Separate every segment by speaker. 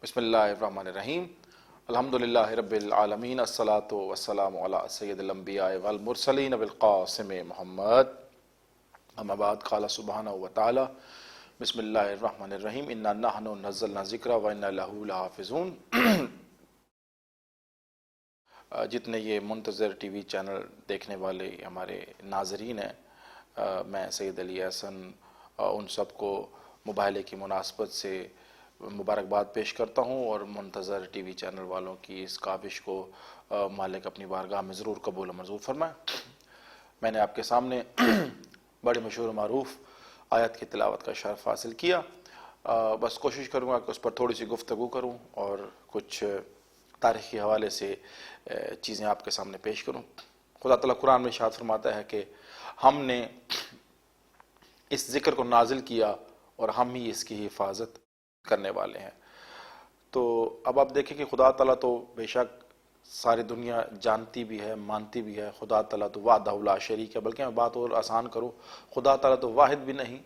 Speaker 1: بسم اللہ الرحمن الرحیم الحمدللہ رب العالمین الصلاۃ والسلام علی سید الانبیاء والمرسلین بالقاسم محمد اما بعد قال سبحانہ وتعالی بسم اللہ الرحمن الرحیم انا نحن نزلنا الذکر وانا لہ لحافظون۔ جتنے یہ منتظر ٹی وی چینل دیکھنے والے ہمارے ناظرین ہیں، میں سید علی احسن ان سب کو مباحلے کی مناسبت سے مبارکباد پیش کرتا ہوں، اور منتظر ٹی وی چینل والوں کی اس کاوش کو مالک اپنی بارگاہ میں ضرور قبول و منظور فرمائے۔ میں نے آپ کے سامنے بڑے مشہور و معروف آیت کی تلاوت کا شرف حاصل کیا، بس کوشش کروں گا کہ اس پر تھوڑی سی گفتگو کروں اور کچھ تاریخی حوالے سے چیزیں آپ کے سامنے پیش کروں۔ خدا تعالیٰ قرآن میں ارشاد فرماتا ہے کہ ہم نے اس ذکر کو نازل کیا اور ہم ہی اس کی حفاظت کرنے والے ہیں۔ تو اب آپ دیکھیں کہ خدا تعالیٰ تو بے شک ساری دنیا جانتی بھی ہے، مانتی بھی ہے، خدا تعالیٰ تو وحدہ لا شریک ہے، بلکہ میں بات اور آسان کروں، خدا تعالیٰ تو واحد بھی نہیں،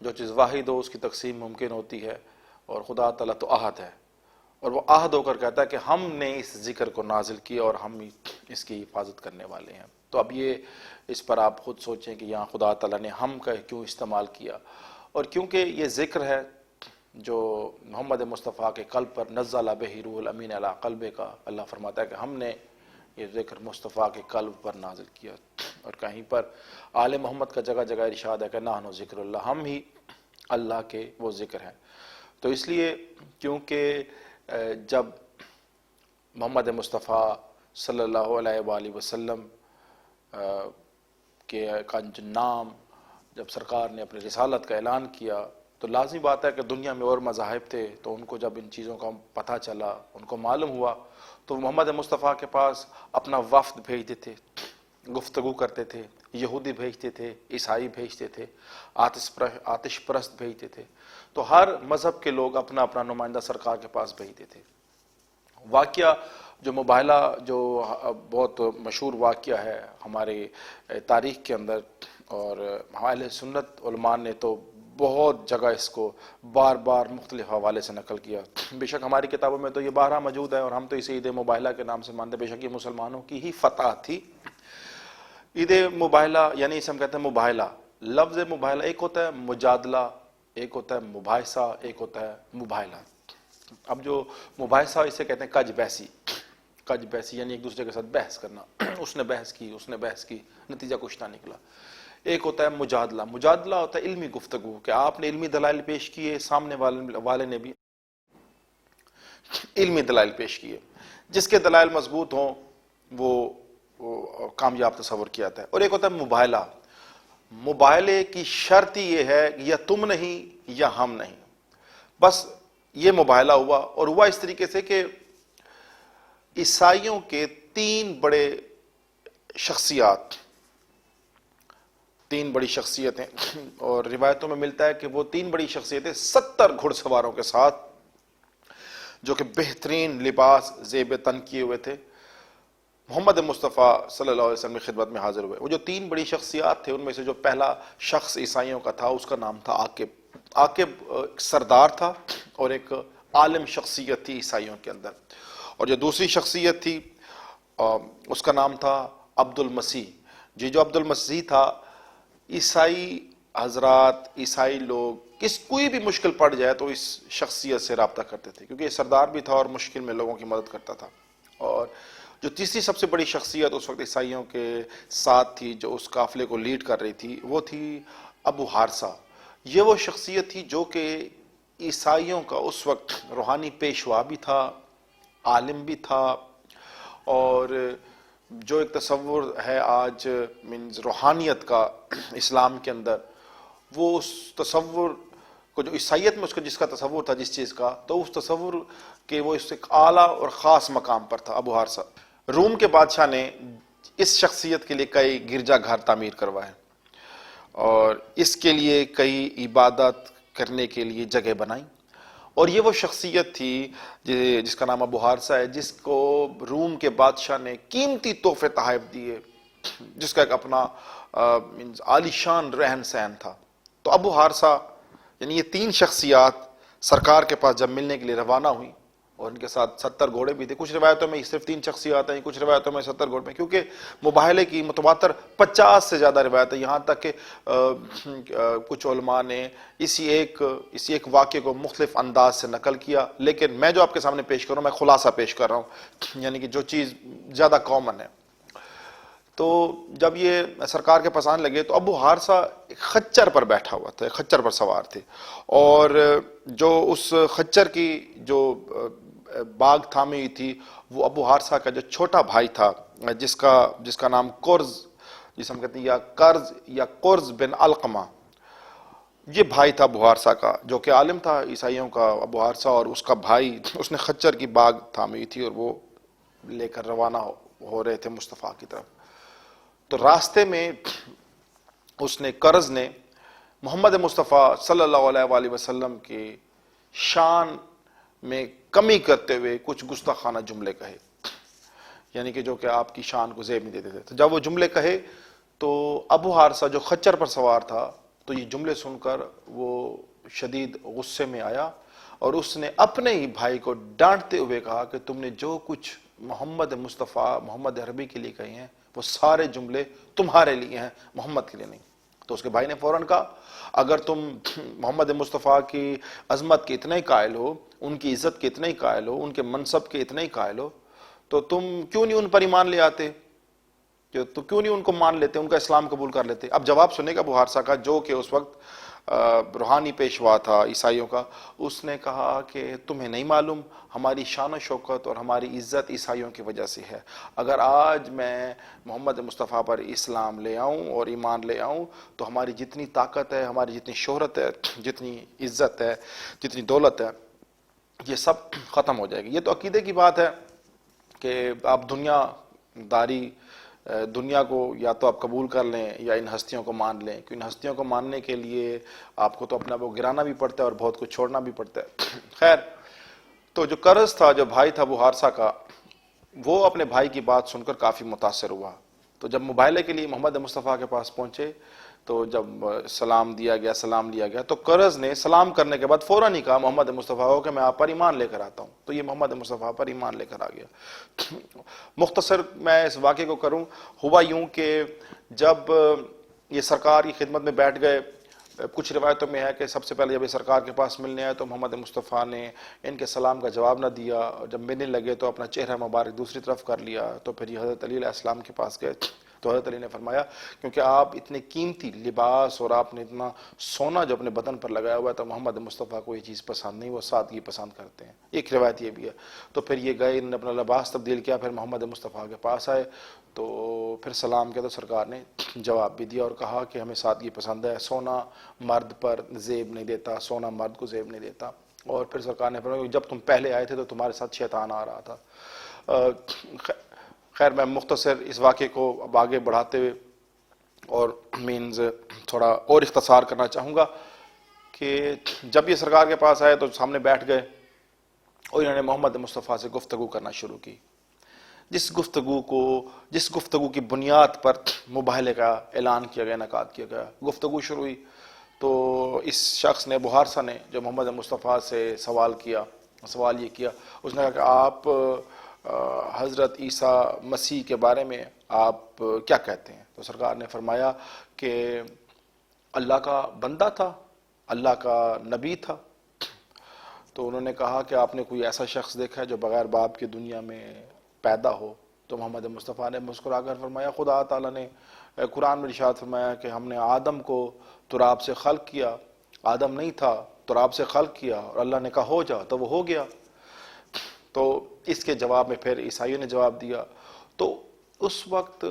Speaker 1: جو چیز واحد ہو اس کی تقسیم ممکن ہوتی ہے، اور خدا تعالیٰ تو احد ہے، اور وہ احد ہو کر کہتا ہے کہ ہم نے اس ذکر کو نازل کیا اور ہم ہی اس کی حفاظت کرنے والے ہیں۔ تو اب یہ اس پر آپ خود سوچیں کہ یہاں خدا تعالیٰ نے ہم کا کیوں استعمال کیا، اور کیونکہ یہ ذکر ہے جو محمد مصطفیٰ کے قلب پر نزل بہ روح الامین علی قلبک کا، اللہ فرماتا ہے کہ ہم نے یہ ذکر مصطفیٰ کے قلب پر نازل کیا، اور کہیں پر آل محمد کا جگہ جگہ ارشاد ہے کہ نحن ذکر اللہ، ہم ہی اللہ کے وہ ذکر ہیں۔ تو اس لیے کیونکہ جب محمد مصطفیٰ صلی اللہ علیہ وآلہ وسلم کے کا نام جب سرکار نے اپنی رسالت کا اعلان کیا، تو لازمی بات ہے کہ دنیا میں اور مذاہب تھے، تو ان کو جب ان چیزوں کا پتہ چلا، ان کو معلوم ہوا، تو محمد مصطفیٰ کے پاس اپنا وفد بھیجتے تھے، گفتگو کرتے تھے، یہودی بھیجتے تھے، عیسائی بھیجتے تھے، آتش پرست بھیجتے تھے، تو ہر مذہب کے لوگ اپنا اپنا نمائندہ سرکار کے پاس بھیجتے تھے۔ واقعہ جو مباحلہ جو بہت مشہور واقعہ ہے ہمارے تاریخ کے اندر، اور اہل سنت علماء نے تو بہت جگہ اس کو بار بار مختلف حوالے سے نقل کیا، بے شک ہماری کتابوں میں تو یہ بارہا موجود ہے، اور ہم تو اسے عید مباحلہ کے نام سے مانتے ہیں، بے شک یہ مسلمانوں کی ہی فتح تھی۔ عید مباحلہ یعنی اسے ہم کہتے ہیں مباحلہ، لفظ مباحلہ ایک ہوتا ہے مجادلہ، ایک ہوتا ہے مباحثہ، ایک ہوتا ہے مباحلہ۔ اب جو مباحثہ اسے کہتے ہیں کج بحثی، کج بحثی یعنی ایک دوسرے کے ساتھ بحث کرنا، اس نے بحث کی، اس نے بحث کی، نتیجہ کچھ نہ نکلا۔ ایک ہوتا ہے مجادلہ، مجادلہ ہوتا ہے علمی گفتگو، کہ آپ نے علمی دلائل پیش کیے، سامنے والے نے بھی علمی دلائل پیش کیے، جس کے دلائل مضبوط ہوں وہ کامیاب تصور کیا جاتا ہے۔ اور ایک ہوتا ہے مباحلہ، مباحلے کی شرط یہ ہے یا تم نہیں یا ہم نہیں، بس یہ مباحلہ ہوا، اور ہوا اس طریقے سے کہ عیسائیوں کے تین بڑی شخصیتیں، اور روایتوں میں ملتا ہے کہ وہ تین بڑی شخصیتیں 70 گھڑ سواروں کے ساتھ، جو کہ بہترین لباس زیب تن کیے ہوئے تھے، محمد مصطفیٰ صلی اللہ علیہ وسلم کی خدمت میں حاضر ہوئے۔ وہ جو تین بڑی شخصیات تھے، ان میں سے جو پہلا شخص عیسائیوں کا تھا اس کا نام تھا عاقب سردار تھا، اور ایک عالم شخصیت تھی عیسائیوں کے اندر، اور جو دوسری شخصیت تھی اس کا نام تھا عبد المسیح۔ جو عبد المسیح تھا، عیسائی حضرات، عیسائی لوگ کوئی بھی مشکل پڑ جائے تو اس شخصیت سے رابطہ کرتے تھے، کیونکہ یہ سردار بھی تھا اور مشکل میں لوگوں کی مدد کرتا تھا۔ اور جو تیسری سب سے بڑی شخصیت اس وقت عیسائیوں کے ساتھ تھی، جو اس قافلے کو لیڈ کر رہی تھی، وہ تھی ابو حارثہ۔ یہ وہ شخصیت تھی جو کہ عیسائیوں کا اس وقت روحانی پیشوا بھی تھا، عالم بھی تھا، اور جو ایک تصور ہے آج روحانیت کا اسلام کے اندر، وہ اس تصور کو جو عیسائیت میں اس کا جس کا تصور تھا جس چیز کا، تو اس تصور کہ وہ اس ایک اعلیٰ اور خاص مقام پر تھا ابو حارثہ۔ روم کے بادشاہ نے اس شخصیت کے لیے کئی گرجا گھر تعمیر کروائے، اور اس کے لیے کئی عبادت کرنے کے لیے جگہ بنائی، اور یہ وہ شخصیت تھی جس کا نام ابو حارثہ ہے، جس کو روم کے بادشاہ نے قیمتی تحفے تحائف دیے، جس کا ایک اپنا عالی شان رہن سہن تھا۔ تو ابو حارثہ یعنی یہ تین شخصیات سرکار کے پاس جب ملنے کے لیے روانہ ہوئی اور ان کے ساتھ 70 گھوڑے بھی تھے. کچھ روایتوں میں صرف 3 شخصیات ہیں, کچھ روایتوں میں 70 گھوڑے میں, کیونکہ مباہلے کی متواتر 50 سے زیادہ روایتیں, یہاں تک کہ کچھ علماء نے اسی ایک واقعے کو مختلف انداز سے نقل کیا. لیکن میں جو آپ کے سامنے پیش کر رہا ہوں, میں خلاصہ پیش کر رہا ہوں, یعنی کہ جو چیز زیادہ کامن ہے. تو جب یہ سرکار کے پاس آنے لگے تو ابو حارثہ ایک خچر پر بیٹھا ہوا تھا, ایک خچر پر سوار تھے, اور جو اس خچر کی جو باغ تھامی ہوئی تھی وہ ابو حارثہ کا جو چھوٹا بھائی تھا, جس کا نام قرز, جس ہم کہتے ہیں یا قرز یا قرز بن علقمہ, یہ بھائی تھا ابو حارثہ کا, جو کہ عالم تھا عیسائیوں کا ابو حارثہ, اور اس کا بھائی اس نے خچر کی باغ تھامی ہوئی تھی اور وہ لے کر روانہ ہو رہے تھے مصطفیٰ کی طرف. تو راستے میں اس نے قرز نے محمد مصطفیٰ صلی اللہ علیہ وآلہ وسلم کی شان میں کمی کرتے ہوئے کچھ گستاخانہ جملے کہے, یعنی کہ جو کہ آپ کی شان کو زیب نہیں دیتے تھے. تو جب وہ جملے کہے تو ابو حارثہ جو خچر پر سوار تھا, تو یہ جملے سن کر وہ شدید غصے میں آیا اور اس نے اپنے ہی بھائی کو ڈانٹتے ہوئے کہا کہ تم نے جو کچھ محمد مصطفیٰ محمد عربی کے لیے کہے ہیں وہ سارے جملے تمہارے لیے ہیں, محمد کے لیے نہیں. تو اس کے بھائی نے فوراً کہا اگر تم محمد مصطفیٰ کی عظمت کے اتنے ہی قائل ہو, ان کی عزت کے اتنے ہی قائل ہو, ان کے منصب کے اتنے ہی قائل ہو, تو تم کیوں نہیں ان پر ایمان لے آتے, تو کیوں نہیں ان کو مان لیتے, ان کا اسلام قبول کر لیتے. اب جواب سنے گا ابو حارثہ کا, جو کہ اس وقت روحانی پیشوا تھا عیسائیوں کا. اس نے کہا کہ تمہیں نہیں معلوم ہماری شان و شوکت اور ہماری عزت عیسائیوں کی وجہ سے ہے. اگر آج میں محمد مصطفیٰ پر اسلام لے آؤں اور ایمان لے آؤں تو ہماری جتنی طاقت ہے, ہماری جتنی شہرت ہے, جتنی عزت ہے, جتنی دولت ہے, یہ سب ختم ہو جائے گی. یہ تو عقیدے کی بات ہے کہ آپ دنیا کو یا تو آپ قبول کر لیں یا ان ہستیوں کو مان لیں, کیونکہ ان ہستیوں کو ماننے کے لیے آپ کو تو اپنا وہ گرانا بھی پڑتا ہے اور بہت کچھ چھوڑنا بھی پڑتا ہے. خیر, تو جو قرز تھا, جو بھائی تھا ابو حارثہ کا, وہ اپنے بھائی کی بات سن کر کافی متاثر ہوا. تو جب مباہلے کے لیے محمد مصطفیٰ کے پاس پہنچے تو جب سلام لیا گیا تو قرز نے سلام کرنے کے بعد فوراً ہی کہا محمد مصطفیٰ کو کہ میں آپ پر ایمان لے کر آتا ہوں. تو یہ محمد مصطفیٰ پر ایمان لے کر آ گیا. مختصر میں اس واقعے کو کروں, ہوا یوں کہ جب یہ سرکار کی خدمت میں بیٹھ گئے, کچھ روایتوں میں ہے کہ سب سے پہلے جب یہ سرکار کے پاس ملنے آئے تو محمد مصطفیٰ نے ان کے سلام کا جواب نہ دیا, اور جب ملنے لگے تو اپنا چہرہ مبارک دوسری طرف کر لیا. تو پھر یہ حضرت علی علیہ السلام کے پاس گئے تو حضرت علی نے فرمایا کیونکہ آپ اتنے قیمتی لباس اور آپ نے اتنا سونا جو اپنے بدن پر لگایا ہوا ہے, تو محمد مصطفیٰ کو یہ چیز پسند نہیں, وہ سادگی پسند کرتے ہیں. ایک روایت یہ بھی ہے. تو پھر یہ گئے, انہوں نے اپنا لباس تبدیل کیا, پھر محمد مصطفیٰ کے پاس آئے تو پھر سلام کیا تو سرکار نے جواب بھی دیا اور کہا کہ ہمیں سادگی پسند ہے, سونا مرد پر زیب نہیں دیتا, سونا مرد کو زیب نہیں دیتا. اور پھر سرکار نے فرمایا جب تم پہلے آئے تھے تو تمہارے ساتھ شیطان آ رہا تھا. خیر, میں مختصر اس واقعے کو اب آگے بڑھاتے ہوئے اور تھوڑا اور اختصار کرنا چاہوں گا کہ جب یہ سرکار کے پاس آئے تو سامنے بیٹھ گئے اور انہوں نے محمد مصطفیٰ سے گفتگو کرنا شروع کی. جس گفتگو کی بنیاد پر مباہلے کا اعلان کیا گیا, انعقاد کیا گیا. گفتگو شروع ہوئی تو اس شخص نے, ابو حارثہ نے, جو محمد مصطفیٰ سے سوال یہ کیا, اس نے کہا کہ آپ حضرت عیسیٰ مسیح کے بارے میں آپ کیا کہتے ہیں؟ تو سرکار نے فرمایا کہ اللہ کا بندہ تھا, اللہ کا نبی تھا. تو انہوں نے کہا کہ آپ نے کوئی ایسا شخص دیکھا ہے جو بغیر باپ کی دنیا میں پیدا ہو؟ تو محمد مصطفیٰ نے مسکرا کر فرمایا خدا تعالیٰ نے قرآن میں ارشاد فرمایا کہ ہم نے آدم کو تراب سے خلق کیا, آدم نہیں تھا, تراب سے خلق کیا, اور اللہ نے کہا ہو جا تو وہ ہو گیا. تو اس کے جواب میں پھر عیسائیوں نے جواب دیا. تو اس وقت,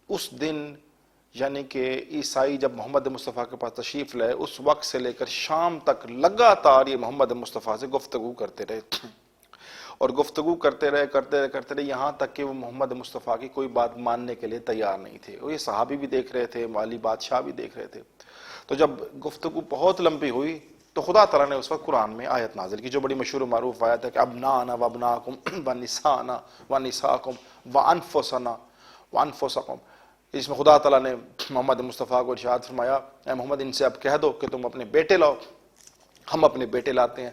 Speaker 1: اس دن, یعنی کہ عیسائی جب محمد مصطفیٰ کے پاس تشریف لائے, اس وقت سے لے کر شام تک لگاتار یہ محمد مصطفیٰ سے گفتگو کرتے رہے اور گفتگو کرتے رہے یہاں تک کہ وہ محمد مصطفیٰ کی کوئی بات ماننے کے لیے تیار نہیں تھے. اور یہ صحابی بھی دیکھ رہے تھے, والی بادشاہ بھی دیکھ رہے تھے. تو جب گفتگو بہت لمبی ہوئی تو خدا تعالیٰ نے اس وقت قرآن میں آیت نازل کی, جو بڑی مشہور و معروف آیت ہے کہ ابنانا و ابناکم و نسانا و نساکم و انفسنا و انفسکم. اس میں خدا تعالیٰ نے محمد مصطفیٰ کو ارشاد فرمایا اے محمد ان سے اب کہہ دو کہ تم اپنے بیٹے لاؤ, ہم اپنے بیٹے لاتے ہیں،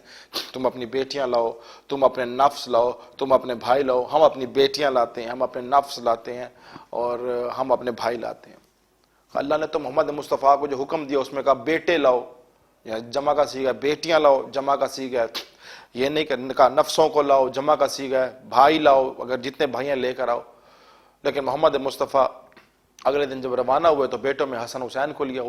Speaker 1: تم اپنی بیٹیاں لاؤ، تم اپنے نفس لاؤ، تم اپنے بھائی لاؤ. ہم اپنی بیٹیاں لاتے ہیں، ہم اپنے نفس لاتے ہیں، اور ہم اپنے بھائی لاتے ہیں. اللہ نے تو محمد مصطفیٰ کو جو حکم دیا اس میں کہا بیٹے لاؤ، یا جمع کا صیغہ ہے بیٹیاں لاؤ، جمع کا صیغہ ہے. یہ نہیں کہا نفسوں کو لاؤ، جمع کا صیغہ ہے بھائی لاؤ، اگر جتنے بھائی ہیں لے کر آؤ. لیکن محمد مصطفیٰ اگلے دن جب روانہ ہوئے تو بیٹوں میں حسن حسین کو لیا.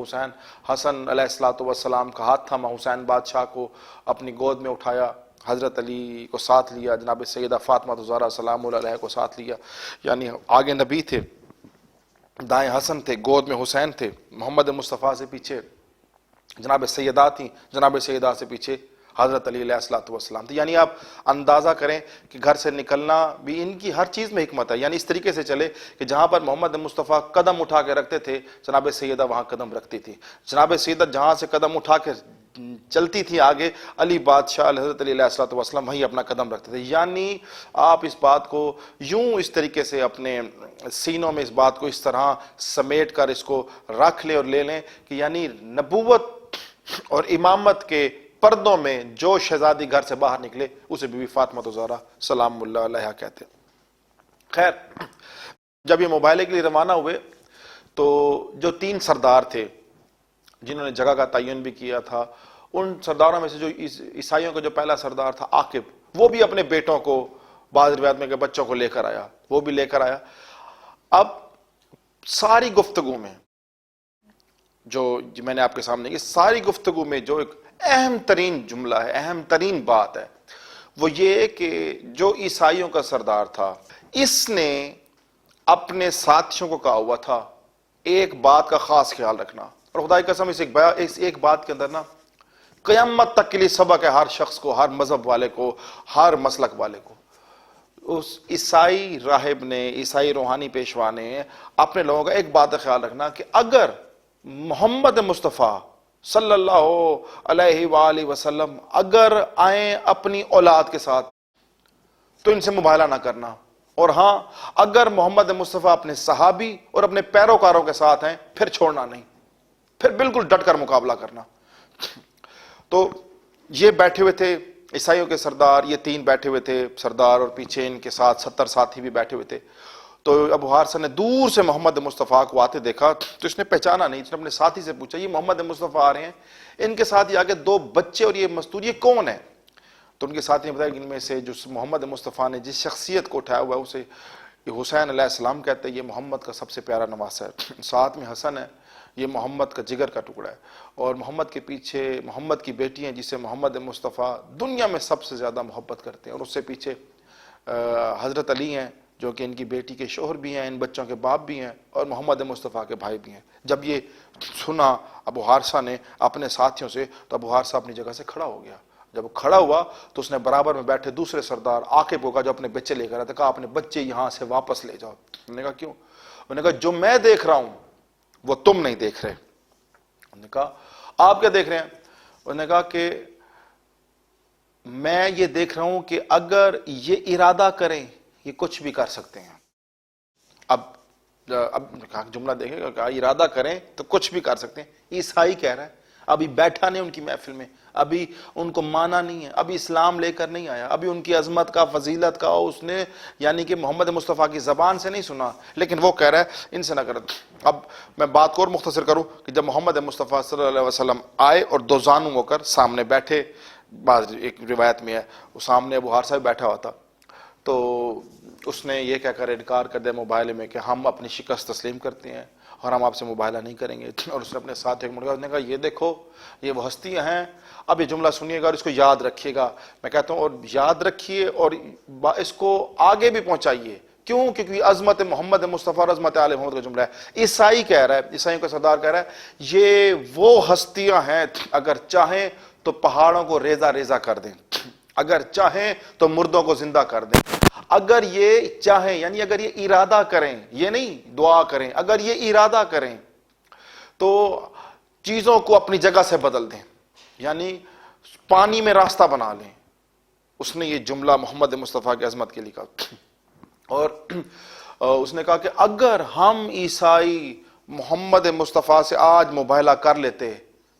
Speaker 1: حسن علیہ الصلوۃ والسلام کا ہاتھ تھاما، حسین بادشاہ کو اپنی گود میں اٹھایا، حضرت علی کو ساتھ لیا، جناب سیدہ فاطمہ الزہرا سلام اللہ علیہ کو ساتھ لیا. یعنی آگے نبی تھے، دائیں حسن تھے، گود میں حسین تھے، محمد مصطفیٰ سے پیچھے جناب سیدہ تھیں، جناب سیدہ سے پیچھے حضرت علی علیہ الصلوۃ والسلام تھی. یعنی آپ اندازہ کریں کہ گھر سے نکلنا بھی ان کی ہر چیز میں حکمت ہے. یعنی اس طریقے سے چلے کہ جہاں پر محمد مصطفیٰ قدم اٹھا کے رکھتے تھے جناب سیدہ وہاں قدم رکھتی تھی، جناب سیدہ جہاں سے قدم اٹھا کے چلتی تھی آگے، علی بادشاہ حضرت علی علیہ الصلوۃ والسلام وہیں اپنا قدم رکھتے تھے. یعنی آپ اس بات کو یوں اس طریقے سے اپنے سینوں میں اس بات کو اس طرح سمیٹ کر اس کو رکھ لیں اور لے لیں کہ یعنی نبوت اور امامت کے پردوں میں جو شہزادی گھر سے باہر نکلے اسے بی بی فاطمہ الزہرا سلام اللہ علیہا کہتے ہیں. خیر، جب یہ مباہلے کے لیے روانہ ہوئے تو جو 3 سردار تھے جنہوں نے جگہ کا تعین بھی کیا تھا، ان سرداروں میں سے جو عیسائیوں کا جو پہلا سردار تھا عاقب، وہ بھی اپنے بیٹوں کو، بعض روایت میں کہ بچوں کو لے کر آیا، وہ بھی لے کر آیا. اب ساری گفتگو میں جو میں نے آپ کے سامنے کی ساری گفتگو میں جو ایک اہم ترین جملہ ہے، اہم ترین بات ہے، وہ یہ کہ جو عیسائیوں کا سردار تھا اس نے اپنے ساتھیوں کو کہا ہوا تھا ایک بات کا خاص خیال رکھنا. اور خدا کی قسم اس ایک بات کے اندر نا قیامت تک کے لیے سبق ہے ہر شخص کو، ہر مذہب والے کو، ہر مسلک والے کو. اس عیسائی راہب نے، عیسائی روحانی پیشوا نے اپنے لوگوں کا ایک بات کا خیال رکھنا کہ اگر محمد مصطفیٰ صلی اللہ علیہ وآلہ وسلم اگر آئیں اپنی اولاد کے ساتھ تو ان سے مباہلہ نہ کرنا، اور ہاں اگر محمد مصطفیٰ اپنے صحابی اور اپنے پیروکاروں کے ساتھ ہیں پھر چھوڑنا نہیں، پھر بالکل ڈٹ کر مقابلہ کرنا. تو یہ بیٹھے ہوئے تھے عیسائیوں کے سردار، یہ 3 بیٹھے ہوئے تھے سردار، اور پیچھے ان کے ساتھ 70 ساتھی بھی بیٹھے ہوئے تھے. تو ابو حارثہ نے دور سے محمد مصطفیٰ کو آتے دیکھا تو اس نے پہچانا نہیں. اس نے اپنے ساتھی سے پوچھا یہ محمد مصطفیٰ آ رہے ہیں، ان کے ساتھ یہ آگے 2 بچے اور یہ مستور، یہ کون ہے؟ تو ان کے ساتھی نے بتایا کہ ان میں سے جو محمد مصطفیٰ نے جس شخصیت کو اٹھایا ہوا ہے اسے یہ حسین علیہ السلام کہتے ہیں، یہ محمد کا سب سے پیارا نواسہ ہے. ساتھ میں حسن ہے، یہ محمد کا جگر کا ٹکڑا ہے. اور محمد کے پیچھے محمد کی بیٹی ہیں جسے محمد مصطفیٰ دنیا میں سب سے زیادہ محبت کرتے ہیں، اور اس سے پیچھے حضرت علی ہیں جو کہ ان کی بیٹی کے شوہر بھی ہیں، ان بچوں کے باپ بھی ہیں، اور محمد مصطفیٰ کے بھائی بھی ہیں. جب یہ سنا ابو حارثہ نے اپنے ساتھیوں سے تو ابو حارثہ اپنی جگہ سے کھڑا ہو گیا. جب وہ کھڑا ہوا تو اس نے برابر میں بیٹھے دوسرے سردار عاقب کو کہا جو اپنے بچے لے کر آیا تھا، کہا اپنے بچے یہاں سے واپس لے جاؤ. انہوں نے کہا کیوں؟ انہوں نے کہا جو میں دیکھ رہا ہوں وہ تم نہیں دیکھ رہے. انہوں نے کہا آپ کیا دیکھ رہے ہیں؟ انہوں نے کہا کہ میں یہ دیکھ رہا ہوں کہ اگر یہ ارادہ کریں یہ کچھ بھی کر سکتے ہیں. اب جملہ دیکھیں کہ ارادہ کریں تو کچھ بھی کر سکتے ہیں. عیسائی کہہ رہا ہے، ابھی بیٹھا نہیں ان کی محفل میں، ابھی ان کو مانا نہیں ہے، ابھی اسلام لے کر نہیں آیا، ابھی ان کی عظمت کا، فضیلت کا اس نے یعنی کہ محمد مصطفیٰ کی زبان سے نہیں سنا، لیکن وہ کہہ رہا ہے ان سے نہ کریں. اب میں بات کو اور مختصر کروں کہ جب محمد مصطفیٰ صلی اللہ علیہ وسلم آئے اور 2 زانو ہو کر سامنے بیٹھے، بعض ایک روایت میں ہے وہ سامنے ابو حارثہ بھی بیٹھا ہوا تھا، تو اس نے یہ کہہ کر انکار کر دیا مباہلے میں کہ ہم اپنی شکست تسلیم کرتے ہیں اور ہم آپ سے مباہلہ نہیں کریں گے. اور اس نے اپنے ساتھ ایک مڑ کہا یہ دیکھو یہ وہ ہستیاں ہیں. اب یہ جملہ سنیے گا اور اس کو یاد رکھیے گا، میں کہتا ہوں، اور یاد رکھیے اور اس کو آگے بھی پہنچائیے. کیوں؟ کیونکہ عظمت محمد مصطفیٰ اور عظمت آل محمد کا جملہ ہے. عیسائی کہہ رہا ہے، عیسائیوں کا سردار کہہ رہا ہے یہ وہ ہستیاں ہیں اگر چاہیں تو پہاڑوں کو ریزہ ریزہ کر دیں، اگر چاہیں تو مردوں کو زندہ کر دیں، اگر یہ چاہیں یعنی اگر یہ ارادہ کریں، یہ نہیں دعا کریں، اگر یہ ارادہ کریں تو چیزوں کو اپنی جگہ سے بدل دیں، یعنی پانی میں راستہ بنا لیں. اس نے یہ جملہ محمد مصطفیٰ کی عظمت کے لیے کہا. اور اس نے کہا کہ اگر ہم عیسائی محمد مصطفیٰ سے آج مباہلہ کر لیتے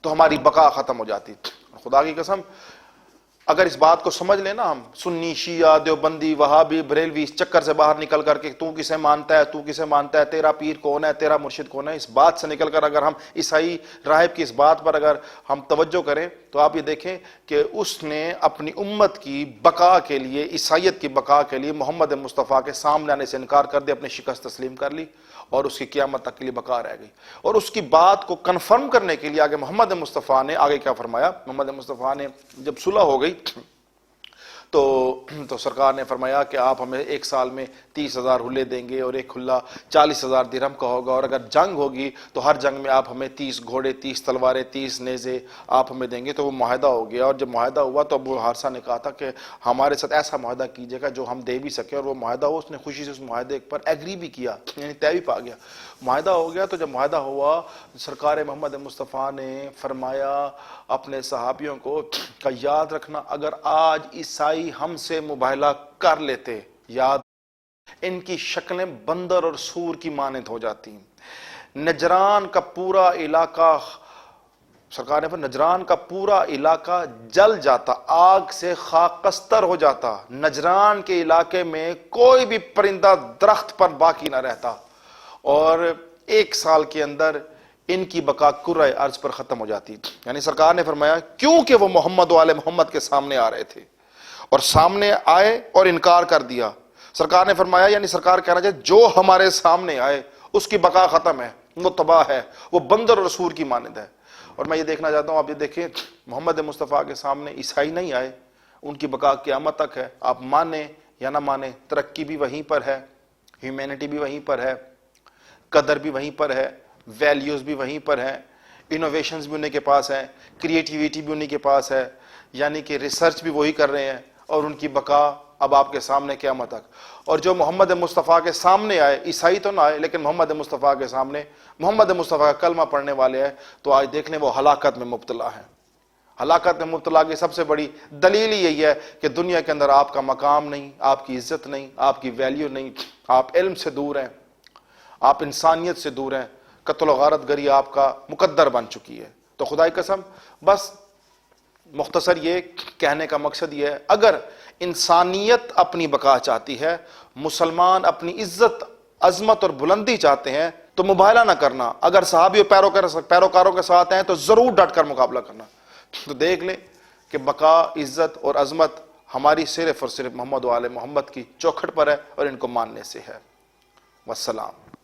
Speaker 1: تو ہماری بقا ختم ہو جاتی. خدا کی قسم اگر اس بات کو سمجھ لیں نا ہم، سنی، شیعہ، دیوبندی، وہابی، بریلوی، اس چکر سے باہر نکل کر کے تو کسے مانتا ہے، تو کسے مانتا ہے، تیرا پیر کون ہے، تیرا مرشد کون ہے، اس بات سے نکل کر اگر ہم عیسائی راہب کی اس بات پر اگر ہم توجہ کریں تو آپ یہ دیکھیں کہ اس نے اپنی امت کی بقا کے لیے، عیسائیت کی بقا کے لیے محمد مصطفیٰ کے سامنے آنے سے انکار کر دیا، اپنی شکست تسلیم کر لی اور اس کی قیامت تک کے لیے بقا رہ گئی۔ اور اس کی بات کو کنفرم کرنے کے لیے آگے محمد مصطفیٰ نے آگے کیا فرمایا؟ محمد مصطفیٰ نے جب صلح ہو گئی تو سرکار نے فرمایا کہ آپ ہمیں ایک سال میں 30,000 حلے دیں گے اور ایک حلہ 40,000 درہم کا ہوگا، اور اگر جنگ ہوگی تو ہر جنگ میں آپ ہمیں 30 گھوڑے، 30 تلواریں، 30 نیزے آپ ہمیں دیں گے۔ تو وہ معاہدہ ہو گیا، اور جب معاہدہ ہوا تو ابو حارثہ نے کہا تھا کہ ہمارے ساتھ ایسا معاہدہ کیجیے گا جو ہم دے بھی سکیں، اور وہ معاہدہ ہو، اس نے خوشی سے اس معاہدے پر ایگری بھی کیا، یعنی طے بھی پا گیا، معاہدہ ہو گیا۔ تو جب معاہدہ ہوا سرکار محمد مصطفیٰ نے فرمایا اپنے صحابیوں کو کہ یاد رکھنا اگر آج عیسائی ہم سے مباہلہ کر لیتے، یاد ان کی شکلیں بندر اور سور کی مانند ہو جاتی، نجران کا پورا علاقہ، سرکار نے فرمایا نجران کا پورا علاقہ جل جاتا، آگ سے خاکستر ہو جاتا، نجران کے علاقے میں کوئی بھی پرندہ درخت پر باقی نہ رہتا، اور ایک سال کے اندر ان کی بقا کرۂ ارض پر ختم ہو جاتی۔ یعنی سرکار نے فرمایا کیونکہ وہ محمد و آل محمد کے سامنے آ رہے تھے اور سامنے آئے اور انکار کر دیا، سرکار نے فرمایا یعنی سرکار کہنا چاہے جو ہمارے سامنے آئے اس کی بقا ختم ہے، وہ تباہ ہے، وہ بندر اور سور کی مانند ہے۔ اور میں یہ دیکھنا چاہتا ہوں، آپ یہ دیکھیں محمد مصطفیٰ کے سامنے عیسائی نہیں آئے، ان کی بقا قیامت تک ہے، آپ مانیں یا نہ مانیں، ترقی بھی وہیں پر ہے، ہیومینٹی بھی وہیں پر ہے، قدر بھی وہیں پر ہے، ویلیوز بھی وہیں پر ہیں، انوویشنز بھی انہیں کے پاس ہیں، کریٹیویٹی بھی انہیں کے پاس ہے، یعنی کہ ریسرچ بھی وہی کر رہے ہیں، اور ان کی بقا اب آپ کے سامنے قیامت تک۔ اور جو محمد مصطفیٰ کے سامنے آئے، عیسائی تو نہ آئے لیکن محمد مصطفیٰ کے سامنے محمد مصطفیٰ کا کلمہ پڑھنے والے ہیں، تو آج دیکھ لیں وہ ہلاکت میں مبتلا ہیں۔ ہلاکت میں مبتلا کی سب سے بڑی دلیل یہی ہے کہ دنیا کے اندر آپ کا مقام نہیں، آپ کی عزت نہیں، آپ کی ویلیو نہیں، آپ علم سے دور ہیں، آپ انسانیت سے دور ہیں، قتل و غارت گری آپ کا مقدر بن چکی ہے۔ تو خدا کی قسم بس مختصر یہ کہنے کا مقصد یہ ہے، اگر انسانیت اپنی بقا چاہتی ہے، مسلمان اپنی عزت، عظمت اور بلندی چاہتے ہیں تو مباہلہ نہ کرنا، اگر صحابی پیروکاروں کے ساتھ ہیں تو ضرور ڈٹ کر مقابلہ کرنا۔ تو دیکھ لیں کہ بقا، عزت اور عظمت ہماری صرف اور صرف محمد و آل محمد کی چوکھٹ پر ہے اور ان کو ماننے سے ہے۔ والسلام۔